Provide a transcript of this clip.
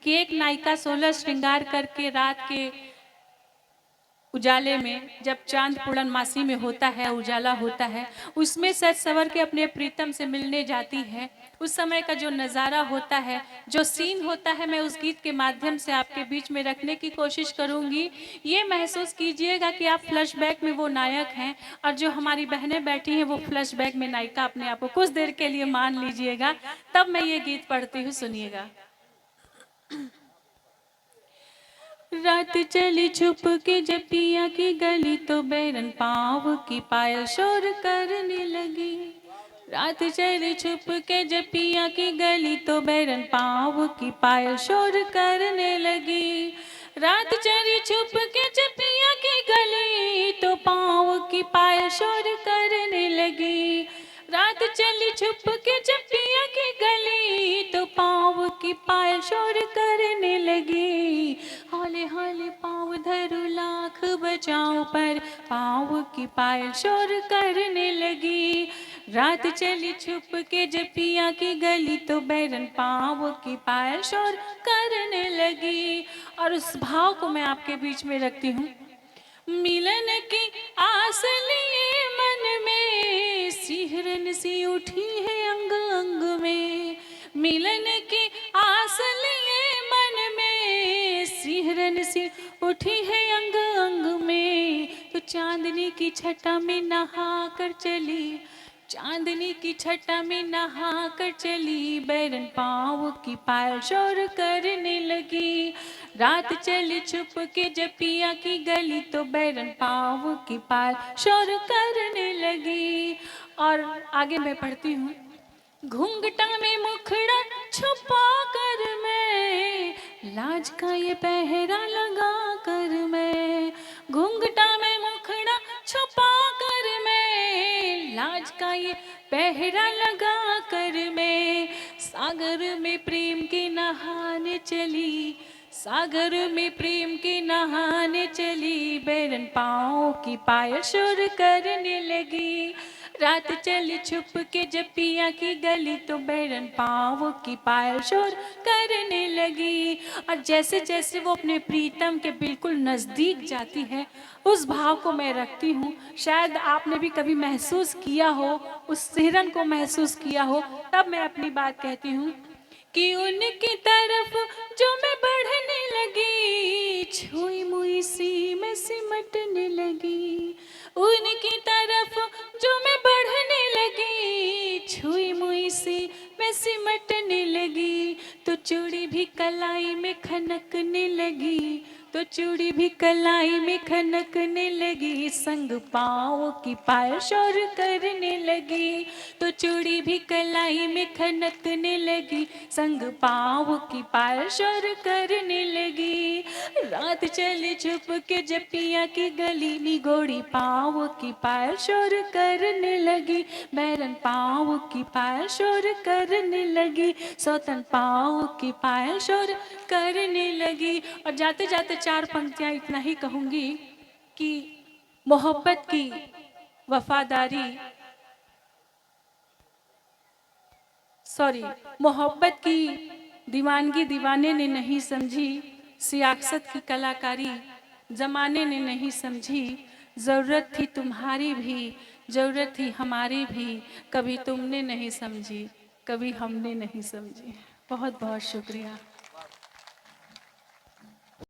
कि एक नायिका 16 श्रृंगार करके रात के उजाले में, जब चांद पूर्णमासी में होता है, उजाला होता है, उसमें सज सवर के अपने प्रीतम से मिलने जाती है। उस समय का जो नज़ारा होता है, जो सीन होता है, मैं उस गीत के माध्यम से आपके बीच में रखने की कोशिश करूंगी। ये महसूस कीजिएगा कि आप फ्लैशबैक में वो नायक हैं और जो हमारी बहनें बैठी हैं वो फ्लैशबैक में नायिका अपने आप को कुछ देर के लिए मान लीजिएगा। तब मैं ये गीत पढ़ती हूँ, सुनिएगा। रात चली छुप के जब पिया की गली तो बैरन पाँव की पायल शोर करने लगी। रात चली छुप के जब पिया की गली तो बैरन पाँव की पायल शोर करने लगी। रात चली छुप के जब पिया की गली तो पाँव की पायल शोर करने लगी। रात चली छुप के जब पिया की गली तो पाँव की पायल शोर करने लगी। हौले हौले पाँव धरू लाख बचाओ पर पाँव की पायल शोर करने लगी। रात चली छुप के जब पिया की गली तो बैरन पाँव की पायल शोर करने लगी। और उस भाव को मैं आपके बीच में रखती हूँ। मिलन की आस लिए मन में सिहरन सी उठी है अंग अंग में। मिलन की आस लिए मन में सिहरन सी उठी है अंग अंग में। तो चांदनी की छटा में नहा कर चली, चांदनी की छटा में नहा कर चली, बैरन पाँव की पायल शोर करने लगी। रात चली छुप के जब पिया की गली तो बैरन पाँव की पायल शोर करने लगी। और आगे मैं पढ़ती हूँ। घूंघटा में मुखड़ा छुपा कर मैं, लाज का ये पहरा लगा कर मैं। घूंघटा में मुखड़ा छुपा कर मैं, लाज का ये पहरा लगा कर मैं। सागर में प्रेम के नहाने चली, सागर में प्रेम के नहाने चली, बैरन पाँव की पायल शोर करने लगी। रात चली छुप के जब पिया की गली तो बैरन पाँव की पायल शोर करने लगी। और जैसे जैसे वो अपने प्रीतम के बिल्कुल नज़दीक जाती है, उस भाव को मैं रखती हूँ। शायद आपने भी कभी महसूस किया हो, उस सिहरन को महसूस किया हो। तब मैं अपनी बात कहती हूँ कि उनकी तरफ जो मैं बढ़ने लगी, छुई मुई सी मैं सिमटने लगी। उनकी तरफ जो मैं बढ़ने लगी, छुई मुई सी मैं सिमटने लगी। तो चूड़ी भी कलाई में खनकने लगी, तो चूड़ी भी कलाई में खनकने लगी, संग पाँव की पायल शोर करने लगी। तो चूड़ी भी कलाई में खनकने लगी, संग पाँव की पायल शोर करने लगी। रात चली छुप के जब पिया की गली, निगोड़ी पाँव की पायल शोर करने लगी, बैरन पाँव की पायल शोर करने लगी, सौतन पाँव की पायल शोर करने लगी। और जाते जाते 4 पंक्तियाँ इतना ही कहूँगी कि मोहब्बत की वफादारी, मोहब्बत की दीवानगी दीवाने ने नहीं समझी, सियासत की कलाकारी जमाने ने नहीं समझी। ज़रूरत थी तुम्हारी भी, ज़रूरत थी हमारी भी, कभी तुमने नहीं समझी, कभी हमने नहीं समझी। बहुत बहुत शुक्रिया।